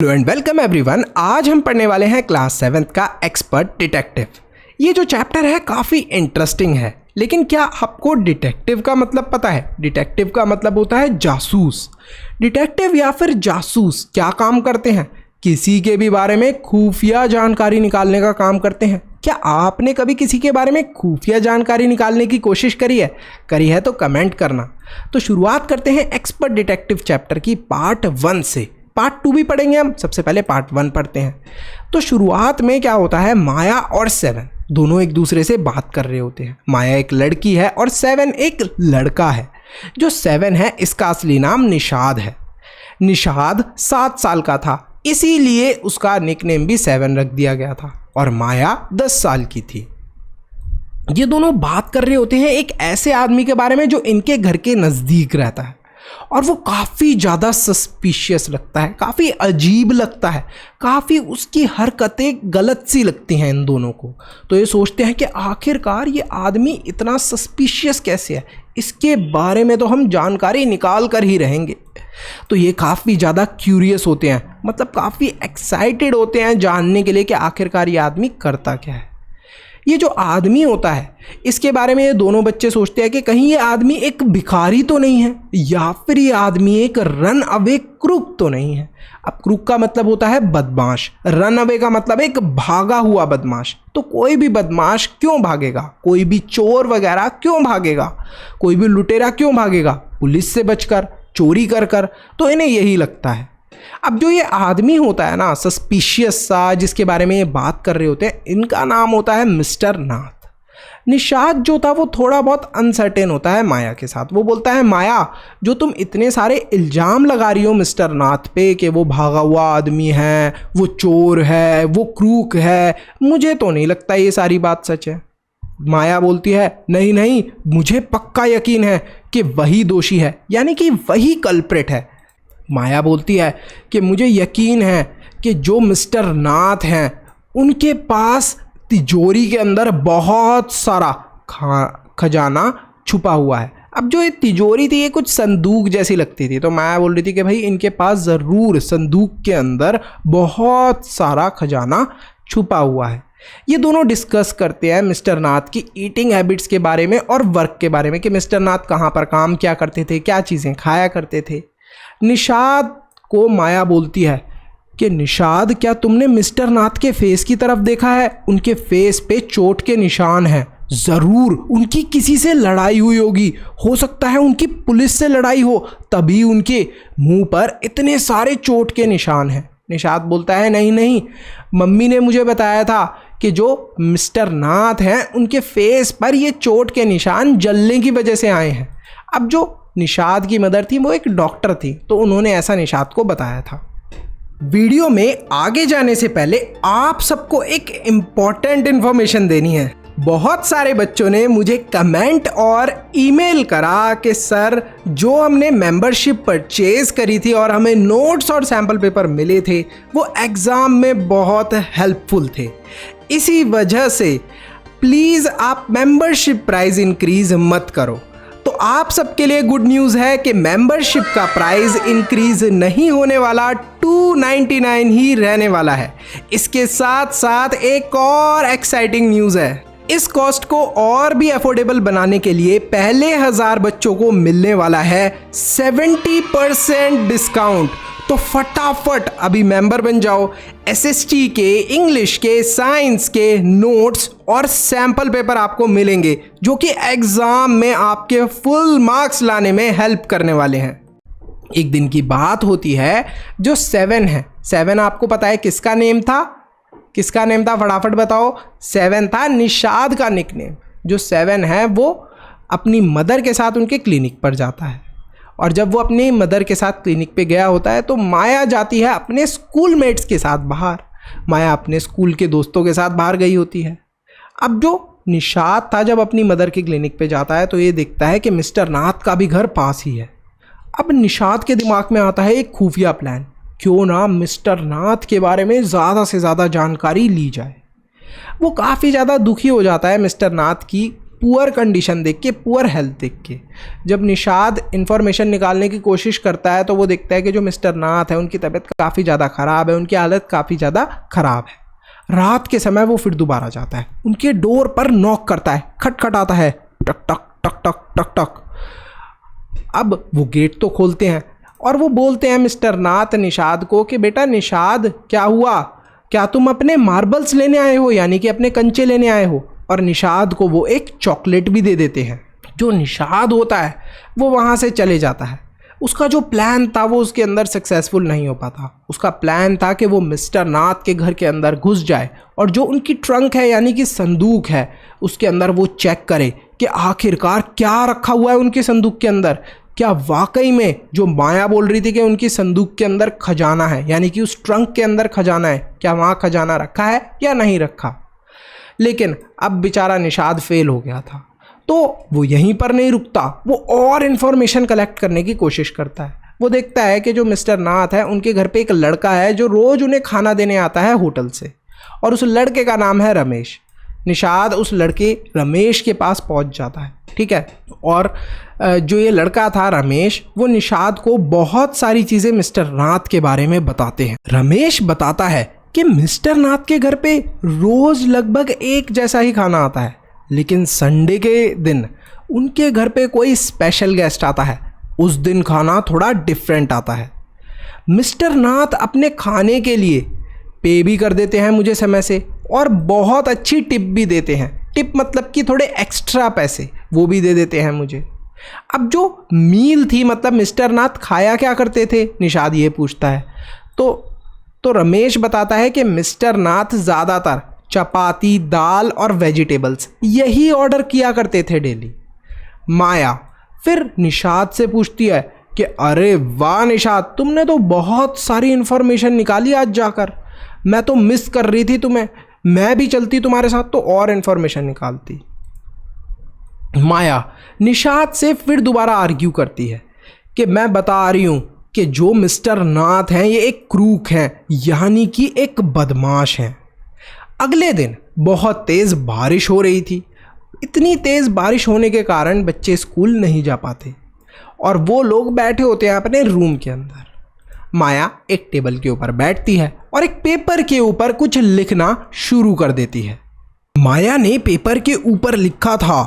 Hello and welcome everyone. आज हम पढ़ने वाले हैं क्लास 7th का एक्सपर्ट डिटेक्टिव। ये जो चैप्टर है काफ़ी इंटरेस्टिंग है, लेकिन क्या आपको डिटेक्टिव का मतलब पता है? डिटेक्टिव का मतलब होता है जासूस। डिटेक्टिव या फिर जासूस क्या काम करते हैं? किसी के भी बारे में खुफिया जानकारी निकालने का काम करते हैं। क्या आपने कभी किसी के बारे में खुफिया जानकारी निकालने की कोशिश करी है? करी है तो कमेंट करना। तो शुरुआत करते हैं एक्सपर्ट डिटेक्टिव चैप्टर की पार्ट 1 से। पार्ट 2 भी पढ़ेंगे हम, सबसे पहले पार्ट 1 पढ़ते हैं। तो शुरुआत में क्या होता है, माया और 7 दोनों एक दूसरे से बात कर रहे होते हैं। माया एक लड़की है और 7 एक लड़का है। जो 7 है इसका असली नाम निषाद है। निषाद 7 साल का था, इसीलिए उसका निकनेम भी 7 रख दिया गया था। और माया 10 साल की थी। ये दोनों बात कर रहे होते हैं एक ऐसे आदमी के बारे में जो इनके घर के नज़दीक रहता है, और वो काफ़ी ज़्यादा सस्पिशियस लगता है, काफ़ी अजीब लगता है, काफ़ी उसकी हरकतें गलत सी लगती हैं इन दोनों को। तो ये सोचते हैं कि आखिरकार ये आदमी इतना सस्पिशियस कैसे है, इसके बारे में तो हम जानकारी निकाल कर ही रहेंगे। तो ये काफ़ी ज़्यादा क्यूरियस होते हैं, मतलब काफ़ी एक्साइटेड होते हैं जानने के लिए कि आखिरकार ये आदमी करता क्या है। ये जो आदमी होता है इसके बारे में ये दोनों बच्चे सोचते हैं कि कहीं ये आदमी एक भिखारी तो नहीं है, या फिर ये आदमी एक रन अवे क्रूक तो नहीं है। अब क्रूक का मतलब होता है बदमाश, रन अवे का मतलब एक भागा हुआ बदमाश। तो कोई भी बदमाश क्यों भागेगा? कोई भी चोर वगैरह क्यों भागेगा? कोई भी लुटेरा क्यों भागेगा? पुलिस से बचकर, चोरी कर कर। तो इन्हें यही लगता है। अब जो ये आदमी होता है ना, सस्पिशियस सा, जिसके बारे में ये बात कर रहे होते हैं, इनका नाम होता है मिस्टर नाथ। निषाद जो था वो थोड़ा बहुत अनसर्टेन होता है माया के साथ। वो बोलता है, माया जो तुम इतने सारे इल्ज़ाम लगा रही हो मिस्टर नाथ पे कि वो भागा हुआ आदमी है, वो चोर है, वो क्रूक है, मुझे तो नहीं लगता ये सारी बात सच है। माया बोलती है, नहीं नहीं, मुझे पक्का यकीन है कि वही दोषी है, यानी कि वही कल्प्रिट है। माया बोलती है कि मुझे यकीन है कि जो मिस्टर नाथ हैं उनके पास तिजोरी के अंदर बहुत सारा खजाना छुपा हुआ है। अब जो ये तिजोरी थी ये कुछ संदूक जैसी लगती थी, तो माया बोल रही थी कि भाई इनके पास ज़रूर संदूक के अंदर बहुत सारा खजाना छुपा हुआ है। ये दोनों डिस्कस करते हैं मिस्टर नाथ की ईटिंग हैबिट्स के बारे में और वर्क के बारे में, कि मिस्टर नाथ कहाँ पर काम क्या करते थे, क्या चीज़ें खाया करते थे। निषाद को माया बोलती है कि निषाद, क्या तुमने मिस्टर नाथ के फेस की तरफ देखा है? उनके फेस पे चोट के निशान हैं। ज़रूर उनकी किसी से लड़ाई हुई होगी, हो सकता है उनकी पुलिस से लड़ाई हो, तभी उनके मुंह पर इतने सारे चोट के निशान हैं। निषाद बोलता है, नहीं नहीं, मम्मी ने मुझे बताया था कि जो मिस्टर नाथ हैं उनके फेस पर ये चोट के निशान जलने की वजह से आए हैं। अब जो निषाद की मदर थी वो एक डॉक्टर थी, तो उन्होंने ऐसा निषाद को बताया था। वीडियो में आगे जाने से पहले आप सबको एक इम्पॉर्टेंट इन्फॉर्मेशन देनी है। बहुत सारे बच्चों ने मुझे कमेंट और ईमेल करा कि सर, जो हमने मेंबरशिप परचेज करी थी और हमें नोट्स और सैम्पल पेपर मिले थे वो एग्ज़ाम में बहुत हेल्पफुल थे, इसी वजह से प्लीज़ आप मेंबरशिप प्राइस इंक्रीज़ मत करो। तो आप सबके लिए गुड न्यूज़ है कि मेंबरशिप का प्राइस इंक्रीज नहीं होने वाला, 299 ही रहने वाला है। इसके साथ साथ एक और एक्साइटिंग न्यूज़ है। इस कॉस्ट को और भी अफोर्डेबल बनाने के लिए पहले 1000 बच्चों को मिलने वाला है 70% डिस्काउंट। तो फटाफट अभी मेंबर बन जाओ। एसएसटी के, इंग्लिश के, साइंस के नोट्स और सैम्पल पेपर आपको मिलेंगे, जो कि एग्ज़ाम में आपके फुल मार्क्स लाने में हेल्प करने वाले हैं। एक दिन की बात होती है, जो 7 है, 7 आपको पता है किसका नेम था? किसका नेम था फटाफट बताओ? 7 था निषाद का निकनेम। जो 7 है वो अपनी मदर के साथ उनके क्लिनिक पर जाता है, और जब वो अपनी मदर के साथ क्लिनिक पे गया होता है तो माया जाती है अपने स्कूल मेट्स के साथ बाहर। माया अपने स्कूल के दोस्तों के साथ बाहर गई होती है। अब जो निषाद था जब अपनी मदर के क्लिनिक पे जाता है तो ये देखता है कि मिस्टर नाथ का भी घर पास ही है। अब निषाद के दिमाग में आता है एक खुफिया प्लान, क्यों ना मिस्टर नाथ के बारे में ज़्यादा से ज़्यादा जानकारी ली जाए। वो काफ़ी ज़्यादा दुखी हो जाता है मिस्टर नाथ की पुअर कंडीशन देख के, पुअर हेल्थ देख के। जब निषाद इन्फॉर्मेशन निकालने की कोशिश करता है तो वो देखता है कि जो मिस्टर नाथ है उनकी तबीयत काफ़ी ज़्यादा ख़राब है, उनकी हालत काफ़ी ज़्यादा ख़राब है। रात के समय वो फिर दोबारा जाता है, उनके डोर पर नॉक करता है, खटखटाता है, टक टक टक टक टक टक। अब वो गेट तो खोलते हैं और वो बोलते हैं मिस्टर नाथ निषाद को कि बेटा निषाद क्या हुआ, क्या तुम अपने मार्बल्स लेने आए हो, यानी कि अपने कंचे लेने आए हो। और निषाद को वो एक चॉकलेट भी दे देते हैं। जो निषाद होता है वो वहाँ से चले जाता है। उसका जो प्लान था वो उसके अंदर सक्सेसफुल नहीं हो पाता। उसका प्लान था कि वो मिस्टर नाथ के घर के अंदर घुस जाए और जो उनकी ट्रंक है यानी कि संदूक है उसके अंदर वो चेक करे कि आखिरकार क्या रखा हुआ है उनके संदूक के अंदर। क्या वाकई में जो माया बोल रही थी कि उनकी संदूक के अंदर खजाना है, यानी कि उस ट्रंक के अंदर खजाना है, क्या वहाँ खजाना रखा है या नहीं रखा। लेकिन अब बेचारा निषाद फेल हो गया था तो वो यहीं पर नहीं रुकता, वो और इन्फॉर्मेशन कलेक्ट करने की कोशिश करता है। वो देखता है कि जो मिस्टर नाथ है उनके घर पे एक लड़का है जो रोज़ उन्हें खाना देने आता है होटल से, और उस लड़के का नाम है रमेश। निषाद उस लड़के रमेश के पास पहुंच जाता है, ठीक है। और जो ये लड़का था रमेश, वो निषाद को बहुत सारी चीज़ें मिस्टर नाथ के बारे में बताते हैं। रमेश बताता है कि मिस्टर नाथ के घर पे रोज़ लगभग एक जैसा ही खाना आता है, लेकिन संडे के दिन उनके घर पे कोई स्पेशल गेस्ट आता है, उस दिन खाना थोड़ा डिफरेंट आता है। मिस्टर नाथ अपने खाने के लिए पे भी कर देते हैं मुझे समय से, और बहुत अच्छी टिप भी देते हैं। टिप मतलब कि थोड़े एक्स्ट्रा पैसे वो भी दे देते हैं मुझे। अब जो मील थी, मतलब मिस्टर नाथ खाया क्या करते थे, निषाद ये पूछता है। तो रमेश बताता है कि मिस्टर नाथ ज़्यादातर चपाती, दाल और वेजिटेबल्स यही ऑर्डर किया करते थे डेली। माया फिर निषाद से पूछती है कि अरे वाह निषाद, तुमने तो बहुत सारी इन्फॉर्मेशन निकाली आज जाकर, मैं तो मिस कर रही थी तुम्हें, मैं भी चलती तुम्हारे साथ तो और इन्फॉर्मेशन निकालती। माया निषाद से फिर दोबारा आर्ग्यू करती है कि मैं बता रही हूँ कि जो मिस्टर नाथ हैं ये एक क्रूक हैं, यानी कि एक बदमाश हैं। अगले दिन बहुत तेज़ बारिश हो रही थी। इतनी तेज़ बारिश होने के कारण बच्चे स्कूल नहीं जा पाते और वो लोग बैठे होते हैं अपने रूम के अंदर। माया एक टेबल के ऊपर बैठती है और एक पेपर के ऊपर कुछ लिखना शुरू कर देती है। माया ने पेपर के ऊपर लिखा था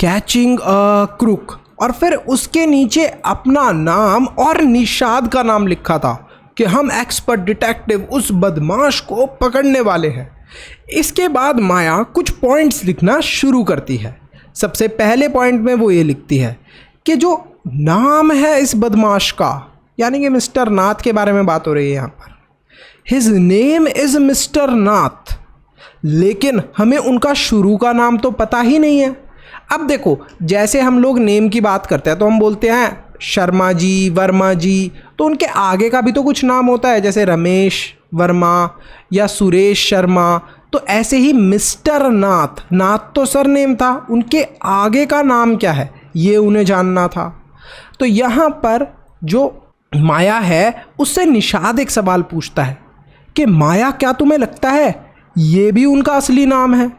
कैचिंग अ क्रूक, और फिर उसके नीचे अपना नाम और निषाद का नाम लिखा था कि हम एक्सपर्ट डिटेक्टिव उस बदमाश को पकड़ने वाले हैं। इसके बाद माया कुछ पॉइंट्स लिखना शुरू करती है। सबसे पहले पॉइंट में वो ये लिखती है कि जो नाम है इस बदमाश का, यानी कि मिस्टर नाथ के बारे में बात हो रही है यहाँ पर, हिज नेम इज़ मिस्टर नाथ, लेकिन हमें उनका शुरू का नाम तो पता ही नहीं है। अब देखो, जैसे हम लोग नेम की बात करते हैं तो हम बोलते हैं शर्मा जी, वर्मा जी, तो उनके आगे का भी तो कुछ नाम होता है, जैसे रमेश वर्मा या सुरेश शर्मा। तो ऐसे ही मिस्टर नाथ, नाथ तो सरनेम था, उनके आगे का नाम क्या है ये उन्हें जानना था। तो यहाँ पर जो माया है उससे निषाद एक सवाल पूछता है कि माया क्या तुम्हें लगता है ये भी उनका असली नाम है।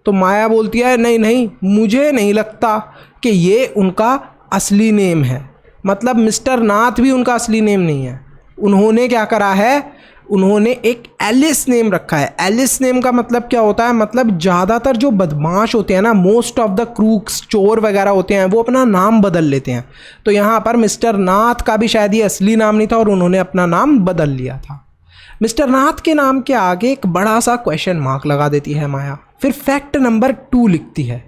तो माया बोलती है नहीं नहीं, मुझे नहीं लगता कि ये उनका असली नेम है, मतलब मिस्टर नाथ भी उनका असली नेम नहीं है। उन्होंने क्या करा है, उन्होंने एक एलिस नेम रखा है। एलिस नेम का मतलब क्या होता है, मतलब ज़्यादातर जो बदमाश होते हैं ना, मोस्ट ऑफ द क्रूक्स, चोर वगैरह होते हैं, वो अपना नाम बदल लेते हैं। तो यहाँ पर मिस्टर नाथ का भी शायद ये असली नाम नहीं था और उन्होंने अपना नाम बदल लिया था। मिस्टर नाथ के नाम के आगे एक बड़ा सा क्वेश्चन मार्क लगा देती है माया। फिर फैक्ट नंबर 2 लिखती है।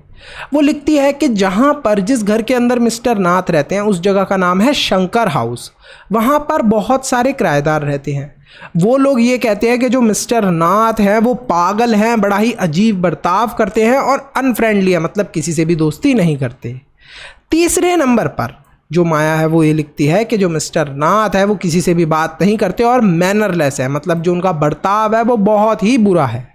वो लिखती है कि जहाँ पर, जिस घर के अंदर मिस्टर नाथ रहते हैं उस जगह का नाम है शंकर हाउस। वहाँ पर बहुत सारे किराएदार रहते हैं। वो लोग ये कहते हैं कि जो मिस्टर नाथ हैं वो पागल हैं, बड़ा ही अजीब बर्ताव करते हैं और अनफ्रेंडली है, मतलब किसी से भी दोस्ती नहीं करते। तीसरे नंबर पर जो माया है वो ये लिखती है कि जो मिस्टर नाथ है वो किसी से भी बात नहीं करते और मैनरलेस है, मतलब जो उनका बर्ताव है वो बहुत ही बुरा है।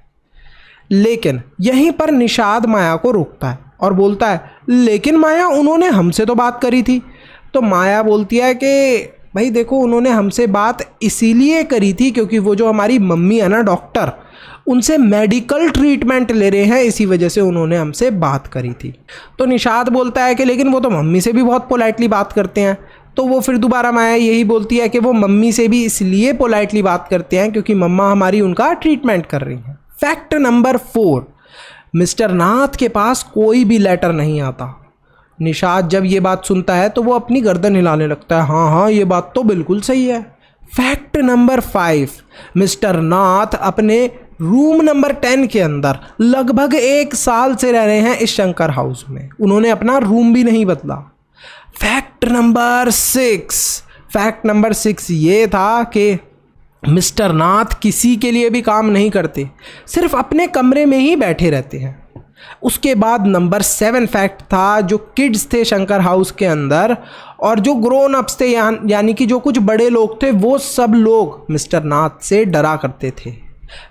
लेकिन यहीं पर निषाद माया को रोकता है और बोलता है लेकिन माया, उन्होंने हमसे तो बात करी थी। तो माया बोलती है कि भाई देखो, उन्होंने हमसे बात इसीलिए करी थी क्योंकि वो जो हमारी मम्मी है ना डॉक्टर, उनसे मेडिकल ट्रीटमेंट ले रहे हैं, इसी वजह से उन्होंने हमसे बात करी थी। तो निशाद बोलता है कि लेकिन वो तो मम्मी से भी बहुत पोलाइटली बात करते हैं। तो वो फिर दोबारा माया यही बोलती है कि वो मम्मी से भी इसलिए पोलाइटली बात करते हैं क्योंकि मम्मा हमारी उनका ट्रीटमेंट कर रही हैं। फैक्ट नंबर 4, मिस्टर नाथ के पास कोई भी लेटर नहीं आता। निशाद जब ये बात सुनता है तो वो अपनी गर्दन हिलाने लगता है, हाँ हाँ ये बात तो बिल्कुल सही है। फैक्ट नंबर 5, मिस्टर नाथ अपने रूम नंबर 10 के अंदर लगभग 1 साल से रह रहे हैं इस शंकर हाउस में, उन्होंने अपना रूम भी नहीं बदला। फैक्ट नंबर 6 ये था कि मिस्टर नाथ किसी के लिए भी काम नहीं करते, सिर्फ अपने कमरे में ही बैठे रहते हैं। उसके बाद नंबर 7 फैक्ट था, जो किड्स थे शंकर हाउस के अंदर और जो ग्रोन अप्स थे यानी कि जो कुछ बड़े लोग थे, वो सब लोग मिस्टर नाथ से डरा करते थे।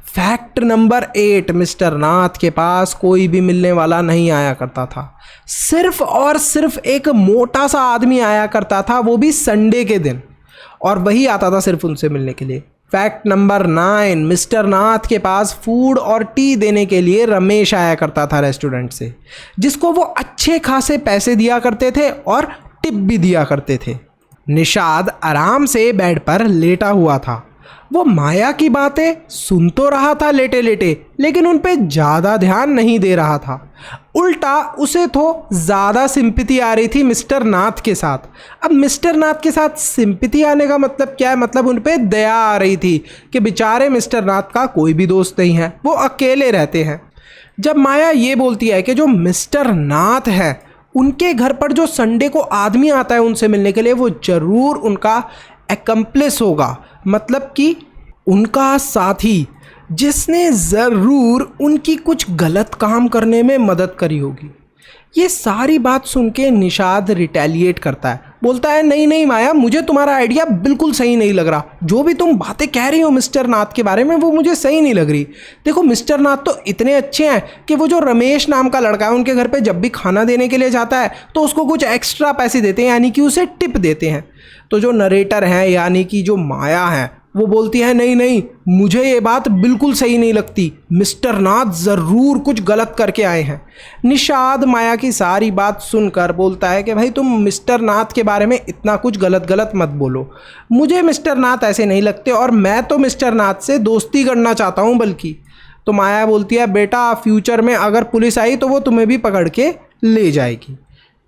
फैक्ट नंबर 8, मिस्टर नाथ के पास कोई भी मिलने वाला नहीं आया करता था, सिर्फ और सिर्फ एक मोटा सा आदमी आया करता था, वो भी संडे के दिन, और वही आता था सिर्फ उनसे मिलने के लिए। फैक्ट नंबर 9, मिस्टर नाथ के पास फूड और टी देने के लिए रमेश आया करता था रेस्टोरेंट से, जिसको वो अच्छे खासे पैसे दिया करते थे और टिप भी दिया करते थे। निशाद आराम से बेड पर लेटा हुआ था, वो माया की बातें सुन तो रहा था लेटे लेटे, लेकिन उन पे ज़्यादा ध्यान नहीं दे रहा था। उल्टा उसे तो ज़्यादा सिंपैथी आ रही थी मिस्टर नाथ के साथ। अब मिस्टर नाथ के साथ सिंपैथी आने का मतलब क्या है? मतलब उन पे दया आ रही थी कि बेचारे मिस्टर नाथ का कोई भी दोस्त नहीं है, वो अकेले रहते हैं। जब माया ये बोलती है कि जो मिस्टर नाथ है उनके घर पर जो संडे को आदमी आता है उनसे मिलने के लिए, वो ज़रूर उनका एक्म्प्लिस होगा, मतलब कि उनका साथी, जिसने ज़रूर उनकी कुछ गलत काम करने में मदद करी होगी। ये सारी बात सुन के निशाद रिटेलिएट करता है, बोलता है नहीं नहीं माया, मुझे तुम्हारा आइडिया बिल्कुल सही नहीं लग रहा, जो भी तुम बातें कह रही हो मिस्टर नाथ के बारे में वो मुझे सही नहीं लग रही। देखो मिस्टर नाथ तो इतने अच्छे हैं कि वो जो रमेश नाम का लड़का है उनके घर पे जब भी खाना देने के लिए जाता है तो उसको कुछ एक्स्ट्रा पैसे देते हैं, यानी कि उसे टिप देते हैं। तो जो नरेटर हैं यानी कि जो माया है वो बोलती है नहीं नहीं, मुझे ये बात बिल्कुल सही नहीं लगती, मिस्टर नाथ ज़रूर कुछ गलत करके आए हैं। निशाद माया की सारी बात सुनकर बोलता है कि भाई तुम मिस्टर नाथ के बारे में इतना कुछ गलत मत बोलो, मुझे मिस्टर नाथ ऐसे नहीं लगते और मैं तो मिस्टर नाथ से दोस्ती करना चाहता हूँ बल्कि। तो माया बोलती है बेटा फ्यूचर में अगर पुलिस आई तो वो तुम्हें भी पकड़ के ले जाएगी।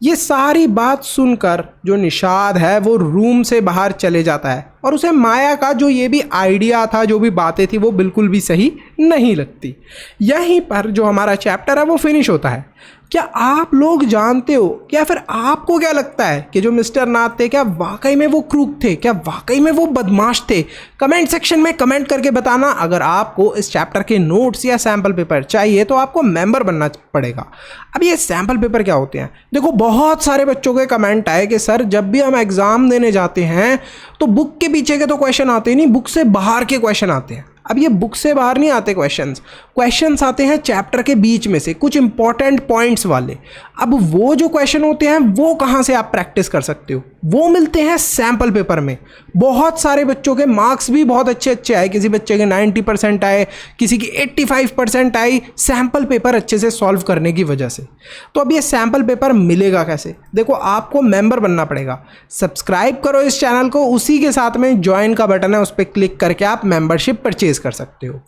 ये सारी बात सुनकर जो निशाद है वो रूम से बाहर चले जाता है और उसे माया का जो ये भी आइडिया था, जो भी बातें थी, वो बिल्कुल भी सही नहीं लगती। यहीं पर जो हमारा चैप्टर है वो फिनिश होता है। क्या आप लोग जानते हो या फिर आपको क्या लगता है कि जो मिस्टर नाथ थे क्या वाकई में वो क्रूक थे, क्या वाकई में वो बदमाश थे? कमेंट सेक्शन में कमेंट करके बताना। अगर आपको इस चैप्टर के नोट्स या सैम्पल पेपर चाहिए तो आपको मेंबर बनना पड़ेगा। अब ये सैम्पल पेपर क्या होते हैं? देखो बहुत सारे बच्चों के कमेंट आए कि सर जब भी हम एग्ज़ाम देने जाते हैं तो बुक के पीछे के तो क्वेश्चन आते ही नहीं, बुक से बाहर के क्वेश्चन आते हैं। अब ये बुक से बाहर नहीं आते क्वेश्चंस आते हैं चैप्टर के बीच में से, कुछ इंपॉर्टेंट पॉइंट्स वाले। अब वो जो क्वेश्चन होते हैं वो कहाँ से आप प्रैक्टिस कर सकते हो? वो मिलते हैं सैम्पल पेपर में। बहुत सारे बच्चों के मार्क्स भी बहुत अच्छे आए, किसी बच्चे के 90% आए, किसी की 85% आई, सैम्पल पेपर अच्छे से सॉल्व करने की वजह से। तो अब ये सैम्पल पेपर मिलेगा कैसे? देखो आपको मेंबर बनना पड़ेगा। सब्सक्राइब करो इस चैनल को, उसी के साथ में ज्वाइन का बटन है, उस पर क्लिक करके आप मेंबरशिप परचेज कर सकते हो।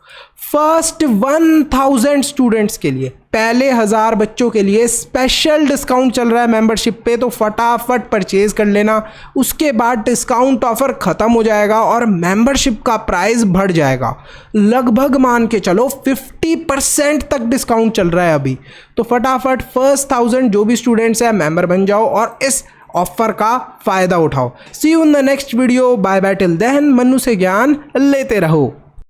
फर्स्ट 1000 स्टूडेंट्स के लिए, पहले 1000 बच्चों के लिए स्पेशल डिस्काउंट चल रहा है मेंबरशिप पे, तो फटाफट परचेज कर लेना। उसके बाद डिस्काउंट ऑफर ख़त्म हो जाएगा और मेंबरशिप का प्राइस बढ़ जाएगा। लगभग मान के चलो 50% तक डिस्काउंट चल रहा है अभी। तो फटाफट फर्स्ट 1000 जो भी स्टूडेंट्स हैं मेंबर बन जाओ और इस ऑफर का फ़ायदा उठाओ। See you in the next video. Bye bye till then. Mannu से ज्ञान लेते रहो।